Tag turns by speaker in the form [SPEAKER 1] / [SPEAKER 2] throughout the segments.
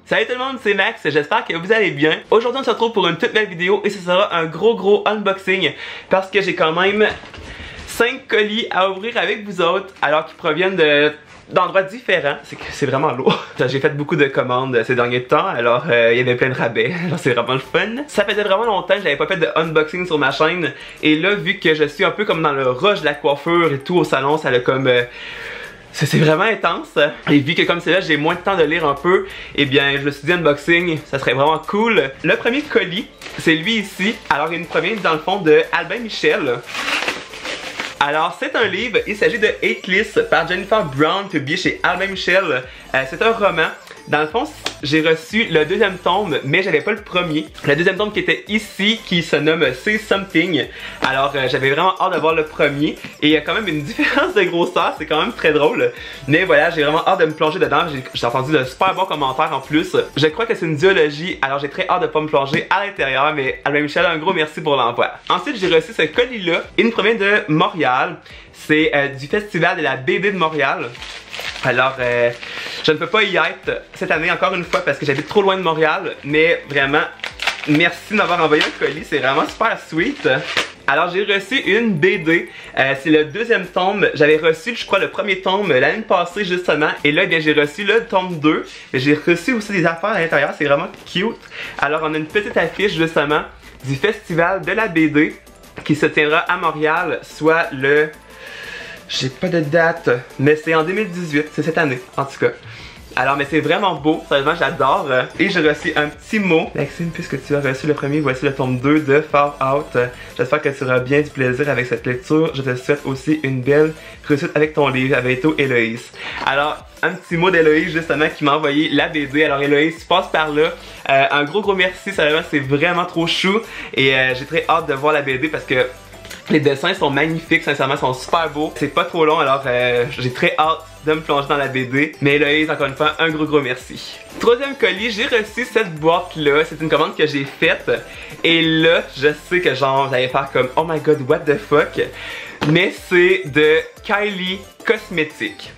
[SPEAKER 1] Salut tout le monde, c'est Max, j'espère que vous allez bien. Aujourd'hui on se retrouve pour une toute belle vidéo et ce sera un gros unboxing parce que j'ai quand même 5 colis à ouvrir avec vous autres alors qu'ils proviennent d'endroits différents. C'est vraiment lourd. J'ai fait beaucoup de commandes ces derniers temps, alors il y avait plein de rabais, alors c'est vraiment le fun. Ça faisait vraiment longtemps que j'avais pas fait de unboxing sur ma chaîne et là vu que je suis un peu comme dans le rush de la coiffure et tout au salon, ça a comme... c'est vraiment intense. Et vu que comme c'est là, j'ai moins de temps de lire un peu, et bien je me suis dit unboxing, ça serait vraiment cool. Le premier colis, c'est lui ici. Alors il nous provient dans le fond de Albin Michel. Alors c'est un livre, il s'agit de Hateless par Jennifer Brown, publié chez Albin Michel. C'est un roman. Dans le fond, j'ai reçu le deuxième tome, mais j'avais pas le premier. Le deuxième tome qui était ici, qui se nomme Say Something. Alors j'avais vraiment hâte de voir le premier. Et il y a quand même une différence de grosseur, c'est quand même très drôle. Mais voilà, j'ai vraiment hâte de me plonger dedans. J'ai entendu de super bons commentaires en plus. Je crois que c'est une duologie, alors j'ai très hâte de pas me plonger à l'intérieur. Mais Albin Michel, un gros merci pour l'envoi. Ensuite, j'ai reçu ce colis-là. Il nous provient de Montréal. C'est du Festival de la BD de Montréal. Alors, je ne peux pas y être cette année encore une fois parce que j'habite trop loin de Montréal. Mais vraiment, merci de m'avoir envoyé un colis, c'est vraiment super sweet. Alors j'ai reçu une BD, c'est le deuxième tome. J'avais reçu je crois le premier tome l'année passée justement. Et là bien j'ai reçu le tome 2. J'ai reçu aussi des affaires à l'intérieur, c'est vraiment cute. Alors on a une petite affiche justement du Festival de la BD qui se tiendra à Montréal, soit le... J'ai pas de date, mais c'est en 2018, c'est cette année en tout cas. Alors mais c'est vraiment beau, sérieusement j'adore. Et j'ai reçu un petit mot. Maxime, puisque tu as reçu le premier, voici le tome 2 de Far Out. J'espère que tu auras bien du plaisir avec cette lecture. Je te souhaite aussi une belle réussite avec ton livre, avec toi Héloïse. Alors un petit mot d'Héloïse justement qui m'a envoyé la BD. Alors Héloïse, tu passes par là. Un gros merci, sérieusement c'est vraiment trop chou. Et j'ai très hâte de voir la BD parce que les dessins sont magnifiques, sincèrement, sont super beaux. C'est pas trop long, alors j'ai très hâte de me plonger dans la BD. Mais Héloïse, encore une fois, un gros merci. Troisième colis, j'ai reçu cette boîte-là. C'est une commande que j'ai faite. Et là, je sais que genre, vous allez faire comme « Oh my god, what the fuck ?» Mais c'est de Kylie Cosmetics.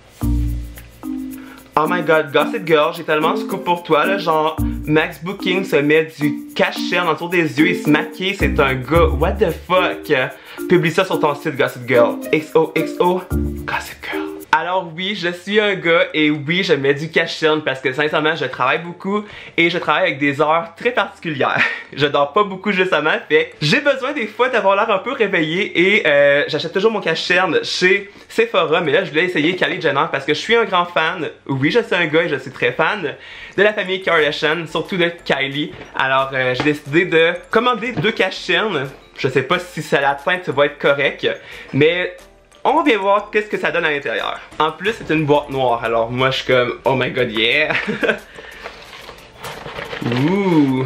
[SPEAKER 1] Oh my god, Gossip Girl, j'ai tellement de scoop pour toi, là, genre Max Booking se met du cache-cerne autour des yeux, il se maquille, c'est un gars, what the fuck? Publie ça sur ton site Gossip Girl. XOXO, Gossip Girl. Alors oui, je suis un gars et oui, je mets du cache-cerne parce que sincèrement, je travaille beaucoup et je travaille avec des heures très particulières. Je dors pas beaucoup justement, fait j'ai besoin des fois d'avoir l'air un peu réveillé et j'achète toujours mon cache-cerne chez Sephora, mais là je voulais essayer Kylie Jenner parce que je suis un grand fan. Oui, je suis un gars et je suis très fan de la famille Kardashian, surtout de Kylie. Alors j'ai décidé de commander 2 cache-cernes. Je sais pas si ça la teinte va être correct, mais on va bien voir qu'est-ce que ça donne à l'intérieur. En plus, c'est une boîte noire, alors moi je suis comme oh my god, yeah! Ouh!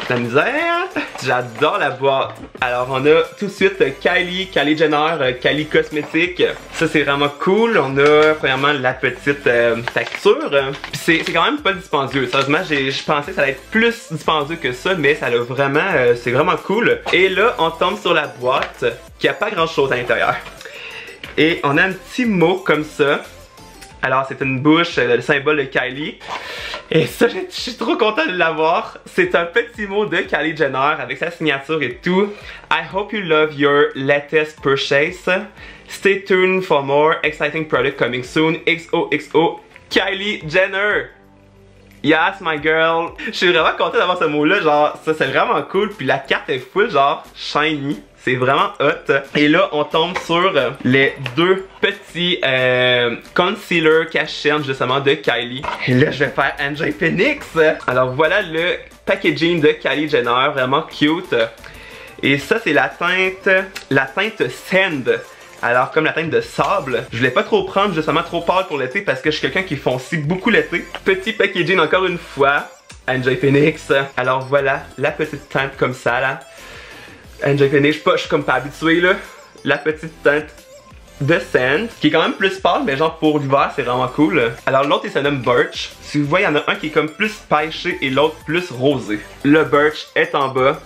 [SPEAKER 1] La misère! J'adore la boîte! Alors on a tout de suite Kylie Jenner, Kylie Cosmetics. Ça c'est vraiment cool. On a premièrement la petite facture. C'est quand même pas dispendieux. Sérieusement, je pensais que ça allait être plus dispendieux que ça, mais ça l'a vraiment, c'est vraiment cool. Et là, on tombe sur la boîte qui a pas grand chose à l'intérieur. Et on a un petit mot comme ça. Alors c'est une bouche, le symbole de Kylie. Et ça, je suis trop content de l'avoir. C'est un petit mot de Kylie Jenner avec sa signature et tout. I hope you love your latest purchase. Stay tuned for more exciting product coming soon. XOXO Kylie Jenner. Yes, my girl. Je suis vraiment content d'avoir ce mot-là. Genre, ça c'est vraiment cool. Puis la carte est full, genre, shiny. C'est vraiment hot. Et là, on tombe sur les 2 petits concealer cache-cerne justement de Kylie. Et là, je vais faire Enjoy Phoenix. Alors voilà le packaging de Kylie Jenner, vraiment cute. Et ça, c'est la teinte Sand. Alors comme la teinte de sable, je voulais pas trop prendre justement trop pâle pour l'été parce que je suis quelqu'un qui fonce beaucoup l'été. Petit packaging encore une fois. Enjoy Phoenix. Alors voilà la petite teinte comme ça là. Enjoy Phoenix, je suis comme pas habitué là. La petite teinte de Sand, qui est quand même plus pâle, mais genre pour l'hiver c'est vraiment cool. Alors l'autre il se nomme Birch. Si vous voyez, il y en a un qui est comme plus pêché et l'autre plus rosé. Le Birch est en bas.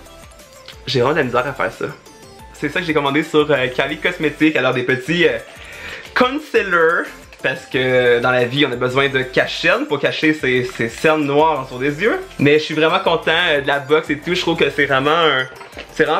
[SPEAKER 1] J'ai vraiment de la misère à faire ça. C'est ça que j'ai commandé sur Kylie Cosmetics. Alors des petits concealer. Parce que dans la vie, on a besoin de cache-cernes pour cacher ses cernes noires autour des yeux. Mais je suis vraiment content de la box et tout. Je trouve que c'est vraiment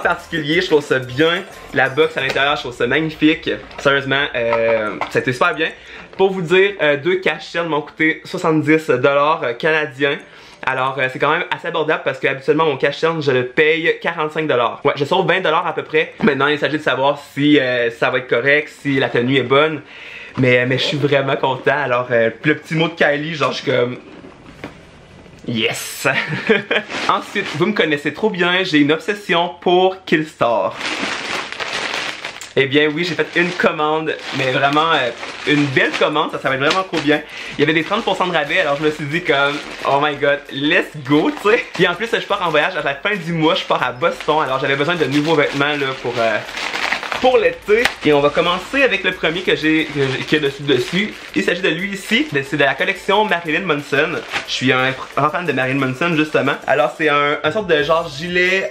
[SPEAKER 1] particulier. Je trouve ça bien. La box à l'intérieur, je trouve ça magnifique. Sérieusement, ça a été super bien. Pour vous dire, 2 cache-cernes m'ont coûté 70$ canadiens. Alors c'est quand même assez abordable parce que habituellement mon cache-cerne je le paye 45$. Ouais, je sauve 20$ à peu près. Maintenant il s'agit de savoir si ça va être correct, si la tenue est bonne. Mais je suis vraiment content. Alors le petit mot de Kylie, genre je suis comme yes. Ensuite, vous me connaissez trop bien, j'ai une obsession pour Killstar. Eh bien oui, j'ai fait une commande, mais vraiment une belle commande, ça va être vraiment trop bien. Il y avait des 30% de rabais, alors je me suis dit comme oh my god, let's go, tu sais. Puis en plus, je pars en voyage à la fin du mois, je pars à Boston, alors j'avais besoin de nouveaux vêtements là pour l'été. Et on va commencer avec le premier que j'ai dessus. Il s'agit de lui ici. C'est de la collection Marilyn Manson. Je suis un grand fan de Marilyn Manson justement. Alors c'est un sorte de genre gilet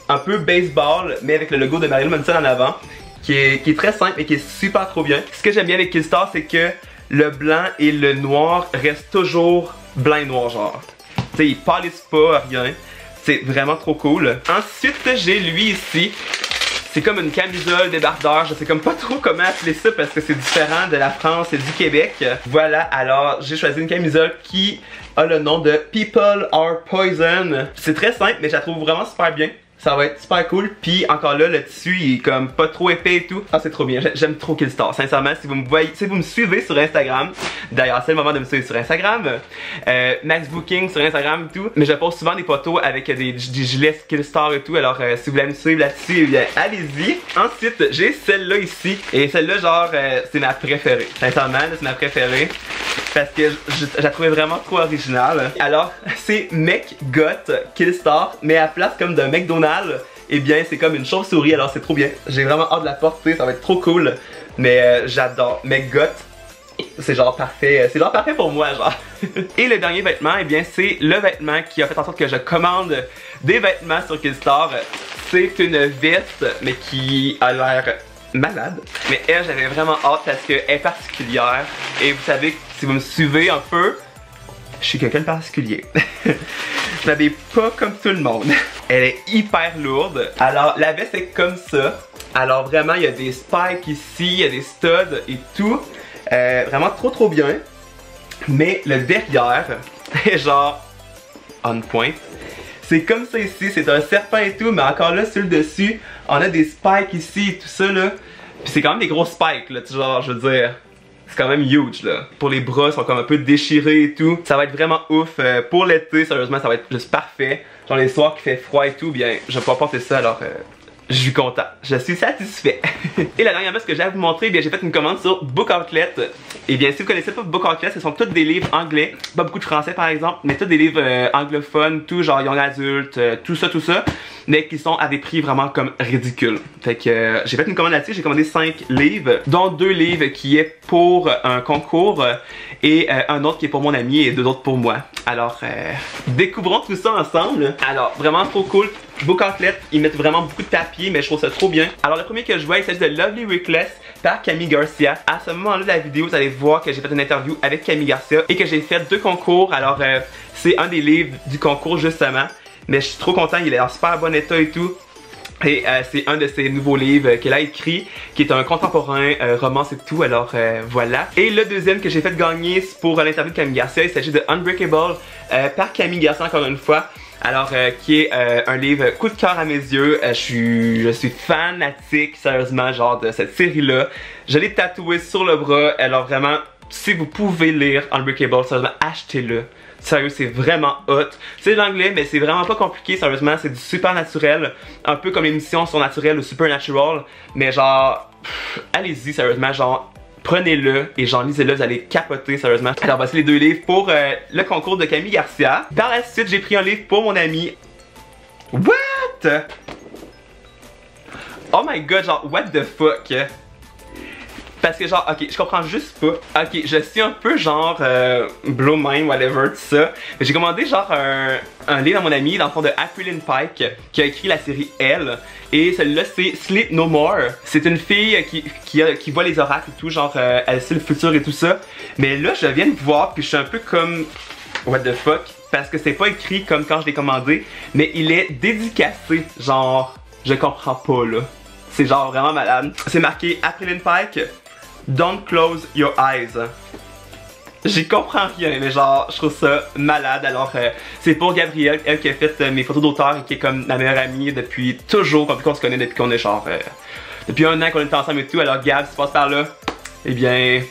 [SPEAKER 1] un peu baseball, mais avec le logo de Marilyn Manson en avant, qui est très simple et qui est super trop bien. Ce que j'aime bien avec Killstar, c'est que le blanc et le noir restent toujours blanc et noir genre. Tu sais, ils pâlissent pas, rien. C'est vraiment trop cool. Ensuite, j'ai lui ici. C'est comme une camisole débardeur, je sais comme pas trop comment appeler ça parce que c'est différent de la France et du Québec. Voilà, alors j'ai choisi une camisole qui a le nom de People Are Poison. C'est très simple, mais je la trouve vraiment super bien. Ça va être super cool. Puis encore là, le tissu il est comme pas trop épais et tout. Ah, c'est trop bien. J'aime trop Killstar. Sincèrement, si vous me voyez, si vous me suivez sur Instagram, d'ailleurs c'est le moment de me suivre sur Instagram, Max Booking sur Instagram et tout. Mais je poste souvent des photos avec des gilets Killstar et tout. Alors si vous voulez me suivre là-dessus, eh bien allez-y. Ensuite, j'ai celle-là ici. Et celle-là, genre, c'est ma préférée. Sincèrement, c'est ma préférée. Parce que je la trouvais vraiment trop originale. Alors, c'est Mec Got Killstar, mais à place comme de McDonald's, et bien c'est comme une chauve-souris, alors c'est trop bien. J'ai vraiment hâte de la porter, ça va être trop cool. Mais j'adore. Mec Got, c'est genre parfait, c'est genre parfait pour moi, genre. Et le dernier vêtement, et bien c'est le vêtement qui a fait en sorte que je commande des vêtements sur Killstar. C'est une veste, mais qui a l'air malade. Mais elle, j'avais vraiment hâte parce qu'elle est particulière. Et vous savez, si vous me suivez un peu, je suis quelqu'un de particulier. Je m'habille pas comme tout le monde. Elle est hyper lourde. Alors, la veste est comme ça. Alors, vraiment, il y a des spikes ici, il y a des studs et tout. Vraiment trop bien. Mais le derrière est genre on point. C'est comme ça ici, c'est un serpent et tout, mais encore là, sur le dessus, on a des spikes ici et tout ça là. Puis c'est quand même des gros spikes là, genre, je veux dire. C'est quand même huge là. Pour les bras, ils sont comme un peu déchirés et tout. Ça va être vraiment ouf. Pour l'été, sérieusement, ça va être juste parfait. Genre les soirs qui fait froid et tout, bien, je vais pouvoir porter ça alors. Je suis content, je suis satisfait. Et la dernière chose que j'ai à vous montrer, eh bien j'ai fait une commande sur Book Outlet. Et bien si vous connaissez pas Book Outlet, ce sont tous des livres anglais, pas beaucoup de français par exemple, mais tous des livres anglophones, tout genre young adulte, tout ça, mais qui sont à des prix vraiment comme ridicules. Fait que j'ai fait une commande là-dessus, j'ai commandé 5 livres, dont 2 livres qui est pour un concours et un autre qui est pour mon ami et 2 autres pour moi. Alors découvrons tout ça ensemble. Alors vraiment trop cool. Book Outlet, ils mettent vraiment beaucoup de papier, mais je trouve ça trop bien. Alors le premier que je vois, il s'agit de Lovely Reckless par Camille Garcia. À ce moment-là de la vidéo, vous allez voir que j'ai fait une interview avec Camille Garcia et que j'ai fait 2 concours. Alors c'est un des livres du concours justement, mais je suis trop content, il est en super bon état et tout. Et c'est un de ses nouveaux livres qu'elle a écrit, qui est un contemporain, romance et tout, alors voilà. Et le deuxième que j'ai fait gagner pour l'interview de Camille Garcia, il s'agit de Unbreakable par Camille Garcia encore une fois. Alors, qui est un livre coup de cœur à mes yeux. Je suis fanatique, sérieusement, genre de cette série-là. Je l'ai tatoué sur le bras. Alors vraiment, si vous pouvez lire Unbreakable, sérieusement, achetez-le. Sérieux, c'est vraiment hot. C'est de l'anglais, mais c'est vraiment pas compliqué, sérieusement. C'est du super naturel. Un peu comme l'émission Surnaturel ou Supernatural. Mais genre, allez-y, sérieusement, genre. Prenez-le et genre lisez-le, vous allez capoter sérieusement. Alors voici les 2 livres pour le concours de Camille Garcia. Par la suite, j'ai pris un livre pour mon ami. What? Oh my god, genre what the fuck? Parce que genre, ok, je comprends juste pas. Ok, je suis un peu genre blow mind, whatever, tout ça. J'ai commandé genre un livre à mon ami, dans le fond de Aprilyn Pike, qui a écrit la série Elle. Et celui-là c'est Sleep No More. C'est une fille qui voit les oracles et tout, genre elle sait le futur et tout ça. Mais là je viens de voir puis je suis un peu comme what the fuck. Parce que c'est pas écrit comme quand je l'ai commandé, mais il est dédicacé, genre je comprends pas là. C'est genre vraiment malade. C'est marqué Aprilyn Pike. Don't close your eyes. J'y comprends rien, mais genre, je trouve ça malade. Alors, c'est pour Gabrielle, elle qui a fait mes photos d'auteur et qui est comme ma meilleure amie depuis toujours, depuis qu'on se connaît, depuis qu'on est genre. Depuis un an qu'on est ensemble et tout. Alors, Gab, si tu passes par là, eh bien,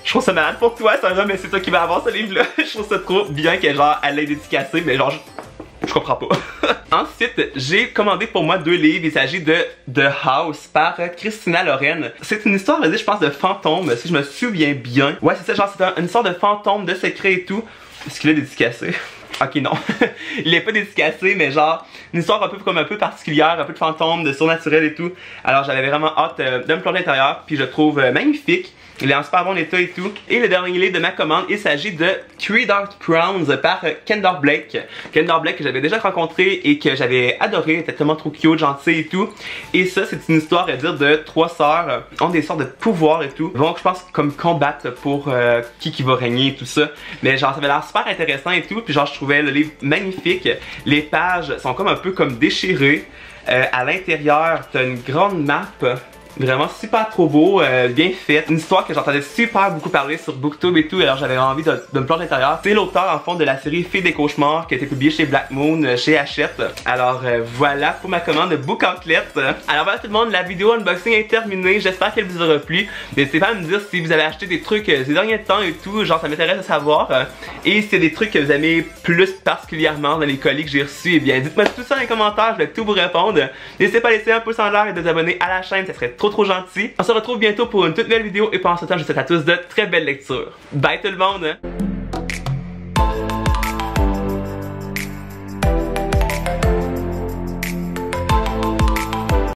[SPEAKER 1] je trouve ça malade pour toi, Sarah, mais c'est toi qui vas avoir ce livre-là. Je trouve ça trop bien que genre, elle l'ait dédicacé, mais genre, je comprends pas. Ensuite, j'ai commandé pour moi 2 livres. Il s'agit de The House par Christina Loren. C'est une histoire, je pense, de fantôme, si je me souviens bien. Ouais, c'est ça, genre, c'est une histoire de fantôme, de secret et tout. Est-ce qu'il est dédicacé? Ok, non. Il est pas dédicacé, mais genre, une histoire un peu particulière, un peu de fantôme, de surnaturel et tout. Alors, j'avais vraiment hâte de me plonger à l'intérieur, puis je le trouve magnifique. Il est en super bon état et tout. Et le dernier livre de ma commande, il s'agit de Three Dark Crowns par Kendall Blake. Kendall Blake que j'avais déjà rencontré et que j'avais adoré. Elle était tellement trop cute, gentille et tout. Et ça, c'est une histoire à dire de 3 sœurs ont des sortes de pouvoirs et tout. Vont, je pense, comme combattre pour qui va régner et tout ça. Mais genre, ça avait l'air super intéressant et tout. Puis genre, je trouvais le livre magnifique. Les pages sont comme un peu comme déchirées. À l'intérieur, t'as une grande map. Vraiment super trop beau, bien fait. Une histoire que j'entendais super beaucoup parler sur Booktube et tout, alors j'avais envie de me plonger à l'intérieur. C'est l'auteur en fond de la série Fille des cauchemars qui a été publiée chez Black Moon, chez Hachette. Alors voilà pour ma commande de Book Outlet. Alors voilà tout le monde, la vidéo unboxing est terminée, j'espère qu'elle vous aura plu. N'hésitez pas à me dire si vous avez acheté des trucs ces derniers temps et tout, genre ça m'intéresse de savoir. Et si c'est des trucs que vous aimez plus particulièrement dans les colis que j'ai reçus, et bien dites-moi tout ça dans les commentaires, je vais tout vous répondre. N'hésitez pas à laisser un pouce en l'air et de vous abonner à la chaîne, ça serait trop gentil. On se retrouve bientôt pour une toute nouvelle vidéo et pendant ce temps je vous souhaite à tous de très belles lectures. Bye tout le monde!